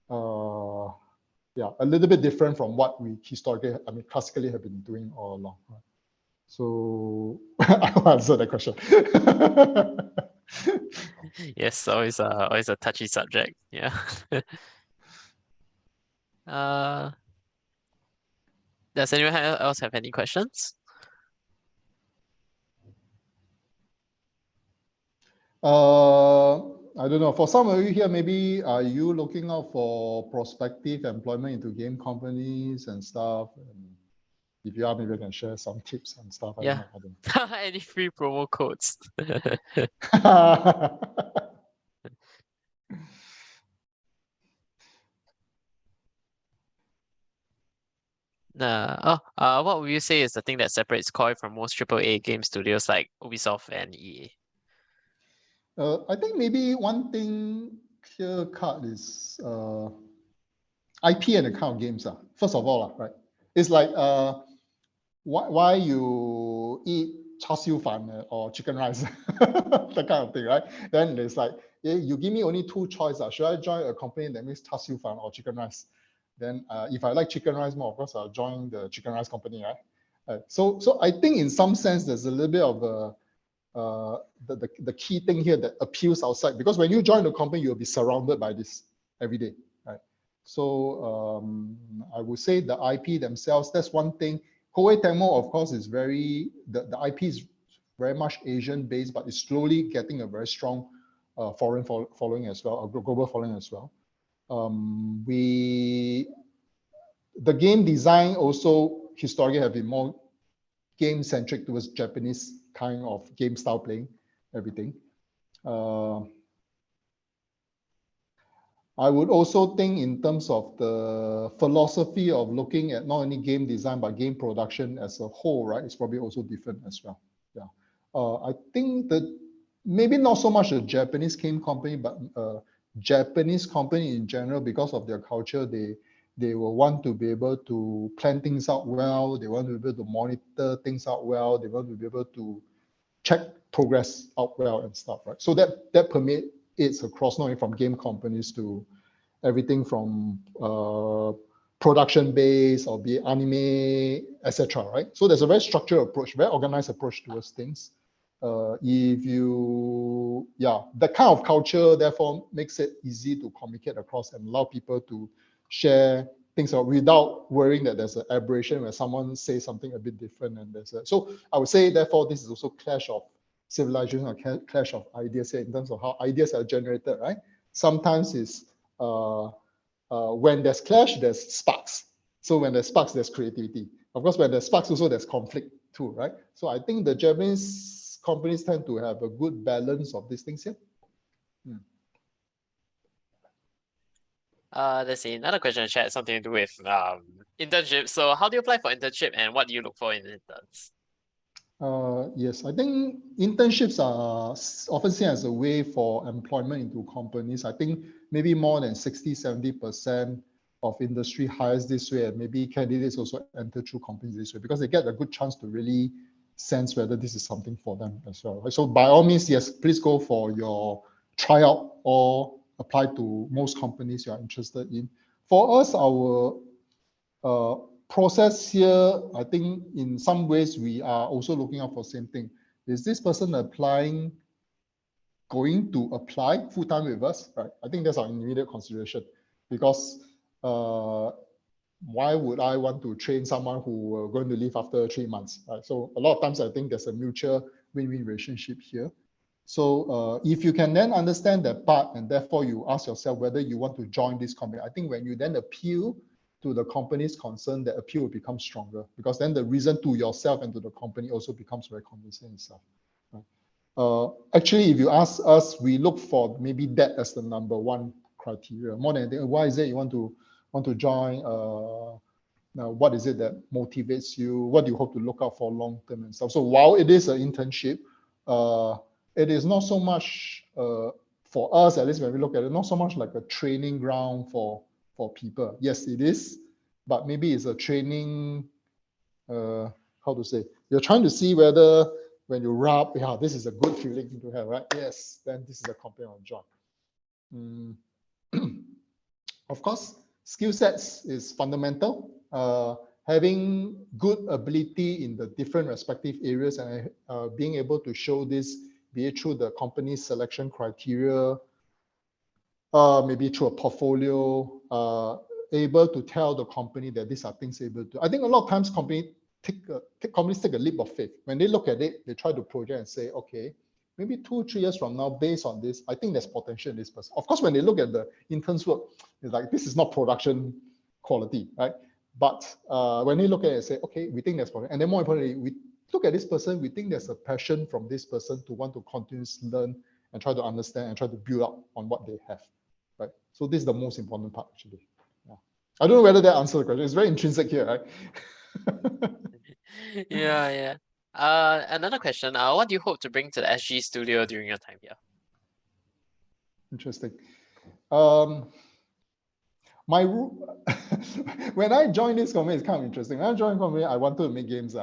yeah, a little bit different from what we historically, I mean, classically have been doing all along. Right? So I'll answer that question. Yes, always a touchy subject. Yeah. uh, does anyone else have any questions? I don't know. For some of you here, maybe are you looking out for prospective employment into game companies and stuff? And if you are, maybe I can share some tips and stuff. I don't Yeah. know. I don't Any free promo codes? know. What would you say is the thing that separates Koei from most AAA game studios like Ubisoft and EA? I think maybe one thing clear cut is IP and the kind of games. First of all, right? It's like why you eat char siu fan or chicken rice, that kind of thing, right? Then it's like, you give me only two choices. Should I join a company that makes char siu fan or chicken rice? Then if I like chicken rice more, of course, I'll join the chicken rice company, right? So I think in some sense, there's a little bit of the key thing here that appeals outside, because when you join the company, you'll be surrounded by this every day, right? So I would say the IP themselves, that's one thing. Koei Tecmo, of course, is the IP is very much Asian based, but it's slowly getting a very strong foreign following as well, a global following as well. The game design also historically have been more game centric towards Japanese kind of game style playing, everything. I would also think in terms of the philosophy of looking at not only game design, but game production as a whole, right? It's probably also different as well. Yeah. I think that maybe not so much a Japanese game company, but Japanese company in general, because of their culture, they will want to be able to plan things out well. They want to be able to monitor things out well. They want to be able to check progress out well and stuff, right? So that permeates across not only from game companies to everything from production base or be it anime, etc. Right? So there's a very structured approach, very organized approach towards things. If you, yeah, that kind of culture therefore makes it easy to communicate across and allow people to share things out without worrying that there's an aberration where someone says something a bit different. And so I would say therefore this is also clash of civilization or clash of ideas here in terms of how ideas are generated, right? Sometimes it's when there's clash, there's sparks. So when there's sparks, there's creativity. Of course, when there's sparks, also there's conflict too, right? So I think the Japanese companies tend to have a good balance of these things here. Let's see. Another question in chat, something to do with internship. So how do you apply for internship and what do you look for in interns? Yes, I think internships are often seen as a way for employment into companies. I think maybe more than 60, 70% of industry hires this way, and maybe candidates also enter through companies this way because they get a good chance to really sense whether this is something for them as well. So by all means, yes, please go for your tryout or apply to most companies you are interested in. For us, our process here, I think in some ways we are also looking out for the same thing. Is this person going to apply full-time with us? Right. I think that's our immediate consideration because why would I want to train someone who going to leave after 3 months? Right. So a lot of times I think there's a mutual win-win relationship here. So if you can then understand that part, and therefore you ask yourself whether you want to join this company, I think when you then appeal to the company's concern, the appeal will become stronger, because then the reason to yourself and to the company also becomes very convincing itself. Right? Actually, if you ask us, we look for maybe that as the number one criteria more than anything. Why is it you want to join? Now, what is it that motivates you? What do you hope to look out for long term and stuff? So while it is an internship, it is not so much for us, at least when we look at it, not so much like a training ground for people. Yes, it is, but maybe it's a training. How to say? You're trying to see whether when you rub, yeah, this is a good feeling to have, right? Yes, then this is a company I'll join. Of course, skill sets is fundamental. Having good ability in the different respective areas and being able to show this, be it through the company's selection criteria, maybe through a portfolio, able to tell the company that these are things able to. I think a lot of times companies take a leap of faith. When they look at it, they try to project and say, okay, maybe 2-3 years from now, based on this, I think there's potential in this person. Of course, when they look at the intern's work, it's like, this is not production quality, right? But when they look at it and say, okay, we think there's potential. And then more importantly, we look at this person, we think there's a passion from this person to want to continuously learn and try to understand and try to build up on what they have, right? So this is the most important part, actually. Yeah. I don't know whether that answers the question. It's very intrinsic here, right? Yeah. Another question. What do you hope to bring to the SG studio during your time here? Interesting. When I joined this company, it's kind of interesting. When I joined the company, I wanted to make games.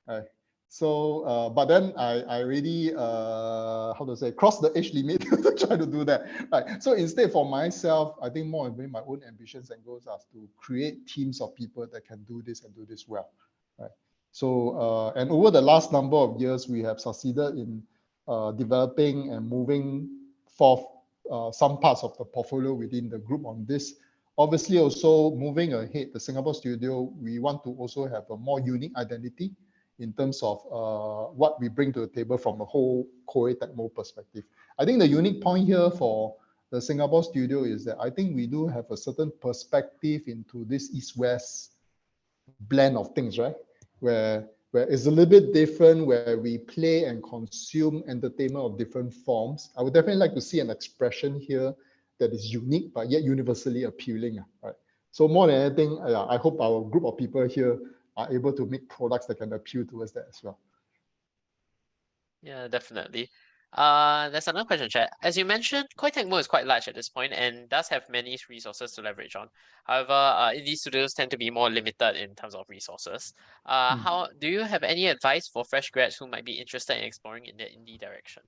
Right? So, but then I really, how to say, crossed the age limit to try to do that. Right? So instead, for myself, I think more of my own ambitions and goals are to create teams of people that can do this and do this well. Right? So, and over the last number of years, we have succeeded in developing and moving forth some parts of the portfolio within the group on this. Obviously, also moving ahead, the Singapore studio, we want to also have a more unique identity in terms of what we bring to the table from a whole Koei Tecmo perspective. I think the unique point here for the Singapore studio is that I think we do have a certain perspective into this East-West blend of things, right? Where it's a little bit different, where we play and consume entertainment of different forms. I would definitely like to see an expression here that is unique, but yet universally appealing, right? So more than anything, I hope our group of people here are able to make products that can appeal towards that as well. Yeah, definitely. There's another question, chat. As you mentioned, Koei Tecmo is quite large at this point and does have many resources to leverage on. However, indie studios tend to be more limited in terms of resources. How do you have any advice for fresh grads who might be interested in exploring in the indie direction?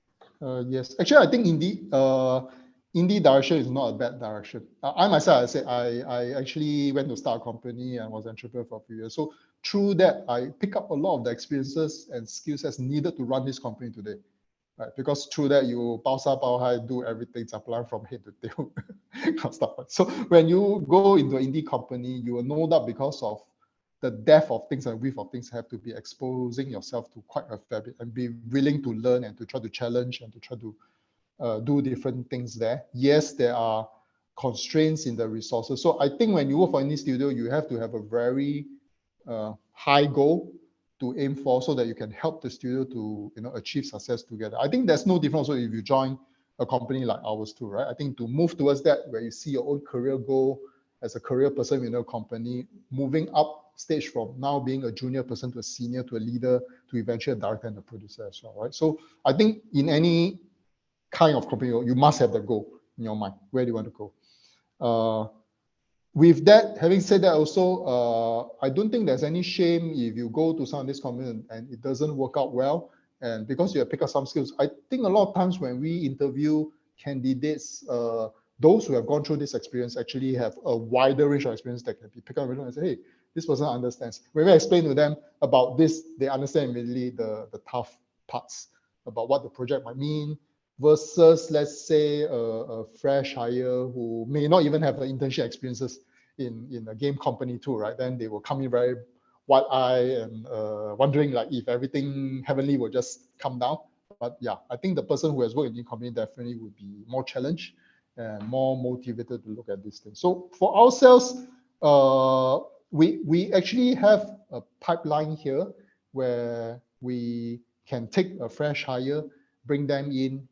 Yes, actually, I think indie direction is not a bad direction. I myself, I said, I actually went to start a company and was an entrepreneur for a few years. So through that, I pick up a lot of the experiences and skill sets needed to run this company today. Right? Because through that, you bounce up, bounce high, do everything, apply from head to tail, kind of stuff. So when you go into an indie company, you will know that because of the depth of things and width of things, have to be exposing yourself to quite a fair bit and be willing to learn and to try to challenge and to try to do different things there. Yes, there are constraints in the resources. So I think when you work for any studio, you have to have a very high goal to aim for so that you can help the studio to achieve success together. I think there's no difference also if you join a company like ours too, right? I think to move towards that, where you see your own career goal as a career person in a company, moving up stage from now being a junior person to a senior to a leader to eventually a director and a producer as well, right? So I think in any kind of company, you must have the goal in your mind. Where do you want to go? With that, having said that also, I don't think there's any shame if you go to some of this company and it doesn't work out well. And because you have picked up some skills, I think a lot of times when we interview candidates, those who have gone through this experience actually have a wider range of experience that can be picked up and say, hey, this person understands. When we explain to them about this, they understand immediately the tough parts about what the project might mean, versus, let's say, a fresh hire who may not even have the internship experiences in a game company too, right? Then they will come in very wide-eyed and wondering like if everything heavenly will just come down. But yeah, I think the person who has worked in the company definitely would be more challenged and more motivated to look at this thing. So for ourselves, we actually have a pipeline here where we can take a fresh hire, bring them in,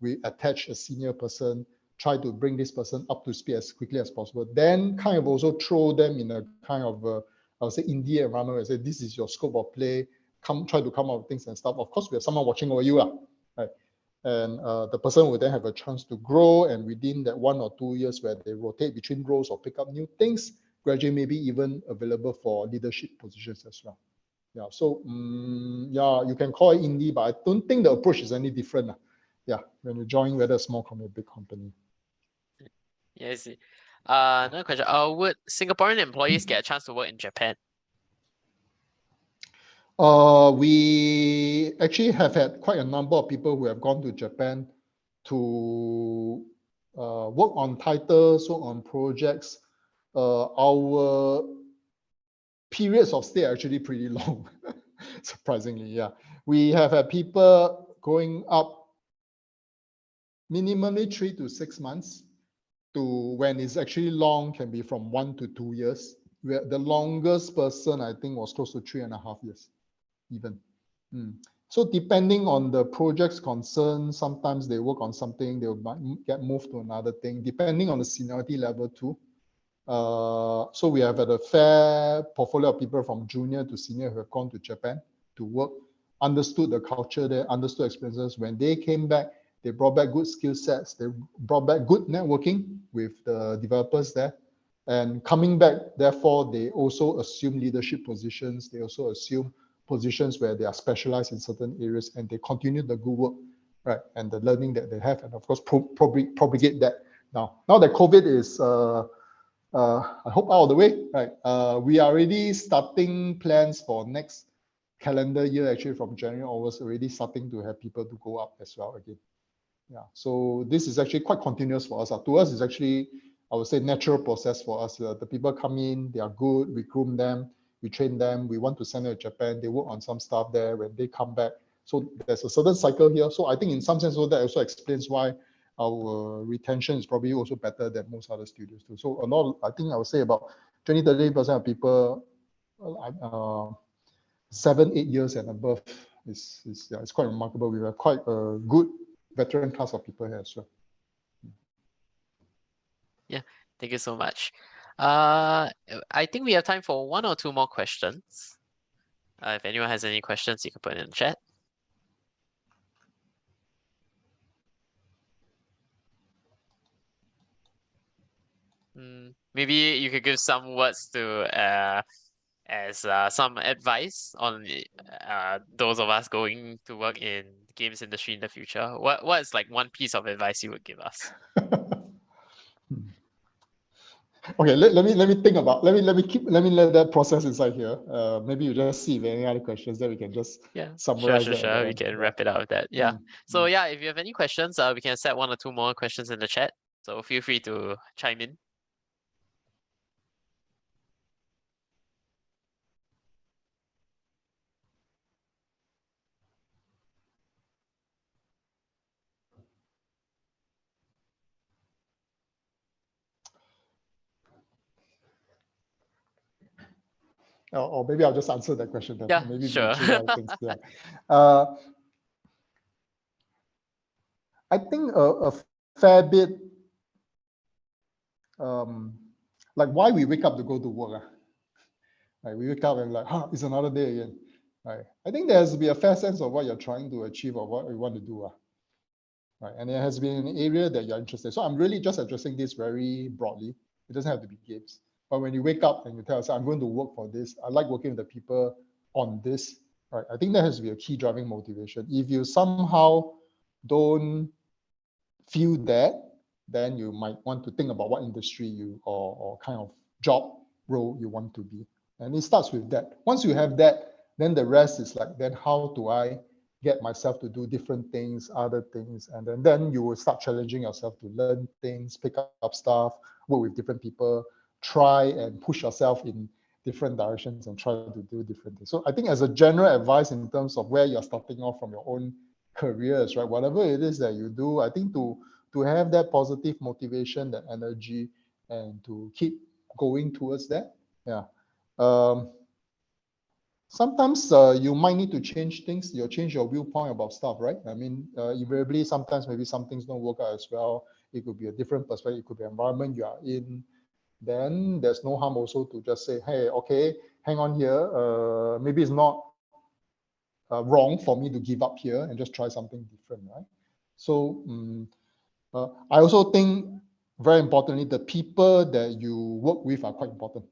we attach a senior person, try to bring this person up to speed as quickly as possible, then kind of also throw them in a kind of I would say indie environment where I say this is your scope of play, try to come up with things and stuff. Of course, we have someone watching over you, right? And the person will then have a chance to grow, and within that 1 or 2 years where they rotate between roles or pick up new things, gradually maybe even available for leadership positions as well. Yeah, so yeah, you can call it indie, but I don't think the approach is any different. Yeah, when you join whether a small company or big company. Yeah, I see. Another question. Would Singaporean employees get a chance to work in Japan? We actually have had quite a number of people who have gone to Japan to work on titles, work on projects. Our periods of stay are actually pretty long, surprisingly. Yeah, we have had people going up minimally 3 to 6 months to when it's actually long can be from 1 to 2 years. Where the longest person I think was close to 3.5 years, even. So depending on the project's concern, sometimes they work on something, they might get moved to another thing, depending on the seniority level too. So we have had a fair portfolio of people from junior to senior who have gone to Japan to work, understood the culture there, understood experiences. When they came back, they brought back good skill sets. They brought back good networking with the developers there. And coming back, therefore, they also assume leadership positions. They also assume positions where they are specialized in certain areas, and they continue the good work, right? And the learning that they have, and of course, propagate that. Now that COVID is, I hope out of the way, right? We are already starting plans for next calendar year, actually from January onwards, already starting to have people to go up as well again. Yeah, so this is actually quite continuous for us. To us, it's actually, I would say, natural process for us. The people come in, they are good, we groom them, we train them, we want to send them to Japan, they work on some stuff there. When they come back, so there's a certain cycle here. So I think in some sense, that also explains why our retention is probably also better than most other studios too. So a lot, I think I would say about 20-30% of people, 7-8 years and above is yeah, it's quite remarkable. We have quite a good veteran class of people here as well. Yeah, thank you so much. I think we have time for 1 or 2 more questions. If anyone has any questions, you can put it in the chat. Maybe you could give some words to as some advice on those of us going to work in the games industry in the future. What is like one piece of advice you would give us? Okay, let me think about, let me let that process inside here. Maybe you just see if any other questions that we can just summarize. Sure. We can wrap it up with that. Yeah. So yeah, if you have any questions, we can set 1 or 2 more questions in the chat. So feel free to chime in. Or maybe I'll just answer that question then. Yeah, maybe sure. things. Yeah. I think a fair bit, like why we wake up to go to work. Like we wake up and like, it's another day again. Right. I think there has to be a fair sense of what you're trying to achieve or what you want to do. Right. And it has been an area that you're interested in. So I'm really just addressing this very broadly. It doesn't have to be games. But when you wake up and you tell us, I'm going to work for this, I like working with the people on this, right? I think that has to be a key driving motivation. If you somehow don't feel that, then you might want to think about what industry you or kind of job role you want to be. And it starts with that. Once you have that, then the rest is like, then how do I get myself to do different things, other things? And then you will start challenging yourself to learn things, pick up stuff, work with different people, try and push yourself in different directions and try to do different things. So I think as a general advice in terms of where you're starting off from your own careers, right? Whatever it is that you do, I think to have that positive motivation, that energy, and to keep going towards that. Yeah. Sometimes you might need to change things. You change your viewpoint about stuff, right? I mean, invariably, sometimes maybe some things don't work out as well. It could be a different perspective. It could be environment you are in. Then there's no harm also to just say, hey, okay, hang on here. Maybe it's not wrong for me to give up here and just try something different, right? So I also think, very importantly, the people that you work with are quite important.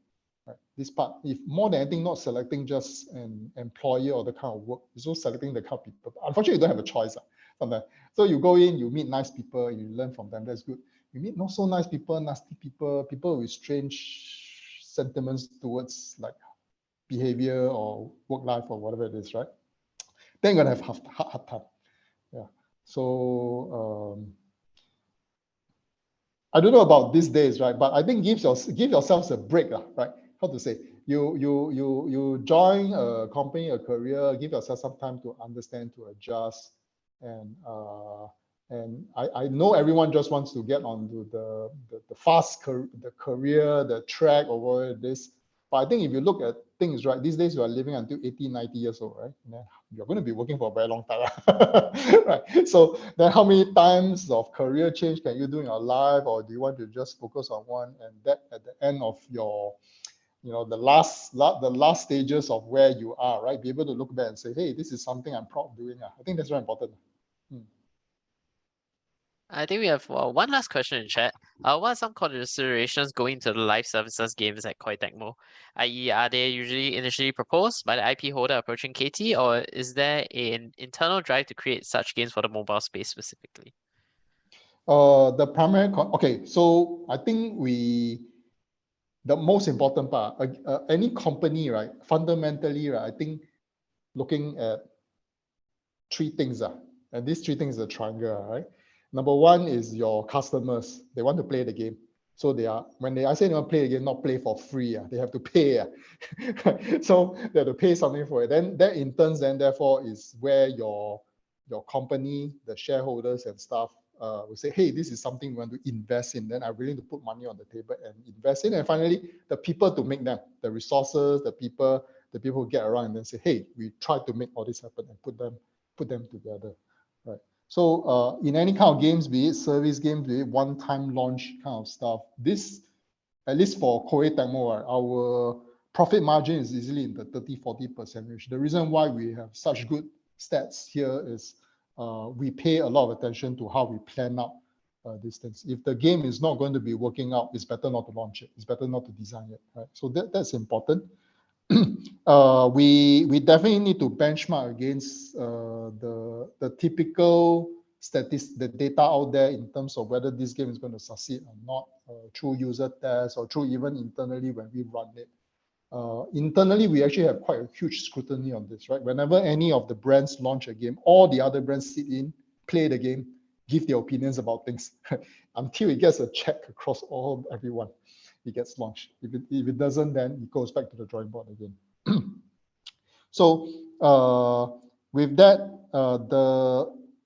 Right? This part, if more than anything, not selecting just an employer or the kind of work, it's also selecting the kind of people. Unfortunately, you don't have a choice sometimes. So you go in, you meet nice people, you learn from them. That's good. You meet not so nice people, nasty people, people with strange sentiments towards like behavior or work life or whatever it is, right? Then you're gonna have hard time. Yeah. So I don't know about these days, right? But I think give yourselves a break, right? How to say? You join a company, a career, give yourself some time to understand, to adjust, and I know everyone just wants to get onto the the career, the track, or whatever it is. But I think if you look at things, right, these days you are living until 80, 90 years old, right? And then you're going to be working for a very long time, right? So then how many times of career change can you do in your life, or do you want to just focus on one, and that at the end of your, the last stages of where you are, right? Be able to look back and say, hey, this is something I'm proud of doing. I think that's very important. I think we have one last question in chat. What are some considerations going into the live services games at Koei Tecmo? I.e., are they usually initially proposed by the IP holder approaching KT, or is there an internal drive to create such games for the mobile space specifically? The primary, okay, so I think the most important part, any company, right, fundamentally, right, I think looking at three things, and these three things are a triangle, right? Number one is your customers. They want to play the game. So I say they want to play the game, not play for free. They have to pay. So they have to pay something for it. Then that in turn, then therefore is where your company, the shareholders and stuff will say, hey, this is something we want to invest in. Then I'm willing to put money on the table and invest in. And finally, the people to make them, the resources, the people who get around and then say, hey, we try to make all this happen and put them together, right? So in any kind of games, be it service games, be it one-time launch kind of stuff, this, at least for Koei Tecmo, right, our profit margin is easily in the 30-40% range. The reason why we have such good stats here is we pay a lot of attention to how we plan out these things. If the game is not going to be working out, it's better not to launch it. It's better not to design it, right? So that's important. We definitely need to benchmark against the typical the data out there in terms of whether this game is going to succeed or not through user tests or through even internally when we run it. Internally, we actually have quite a huge scrutiny on this, right? Whenever any of the brands launch a game, all the other brands sit in, play the game, give their opinions about things until it gets a check across everyone. It gets launched. If it doesn't, then it goes back to the drawing board again. So with that,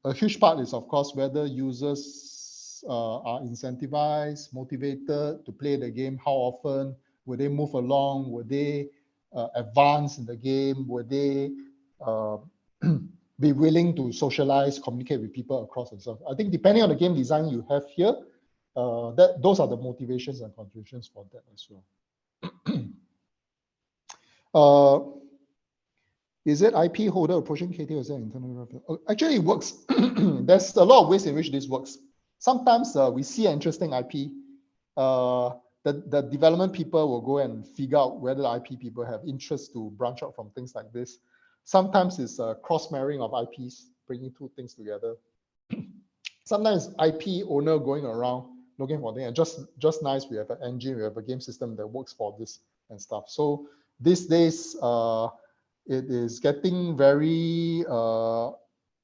a huge part is, of course, whether users are incentivized, motivated to play the game, how often, will they move along, will they advance in the game, will they be willing to socialize, communicate with people across and stuff. I think depending on the game design you have here, those are the motivations and contributions for that as well. Is it IP holder approaching KT or is that internal revenue? Actually, it works. There's a lot of ways in which this works. Sometimes we see an interesting IP. The development people will go and figure out whether the IP people have interest to branch out from things like this. Sometimes it's a cross-marrying of IPs, bringing two things together. Sometimes IP owner going around looking for things. And just nice, we have an engine, we have a game system that works for this and stuff. So these days, it is getting very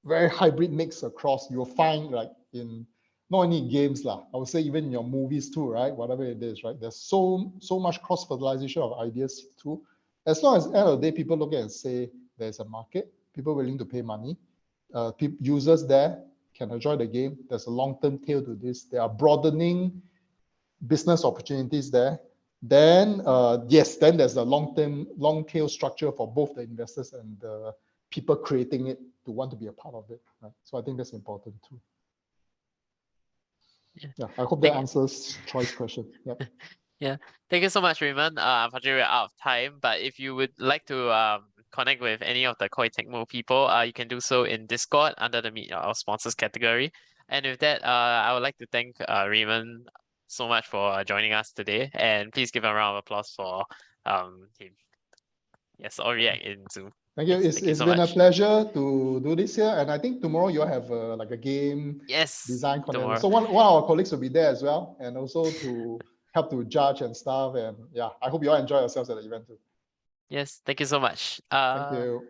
very hybrid mix across. You'll find like in not only games I would say even in your movies too, right? Whatever it is, right? There's so much cross fertilization of ideas too. As long as at the end of the day people look at it and say there's a market, people willing to pay money, users there can enjoy the game. There's a long-term tail to this. There are broadening business opportunities there. Then yes, then there's a long tail structure for both the investors and the people creating it to want to be a part of it. Right? So I think that's important too. Yeah, I hope that answers Troy's question. Yep. Yeah, thank you so much, Raymond. Unfortunately, we're out of time, but if you would like to connect with any of the Koei Tecmo people, you can do so in Discord under the Meet Our Sponsors category. And with that, I would like to thank Raymond so much for joining us today, and please give a round of applause for him. Yes, or react in Zoom. Thank you. Yes, It's, thank you it's so been a much. pleasure to do this here. And I think tomorrow you'll have like a game Yes, design contest. tomorrow. So one of our colleagues will be there as well. And also to help to judge and stuff. And yeah, I hope you all enjoy yourselves at the event too. Yes, thank you so much. Thank you.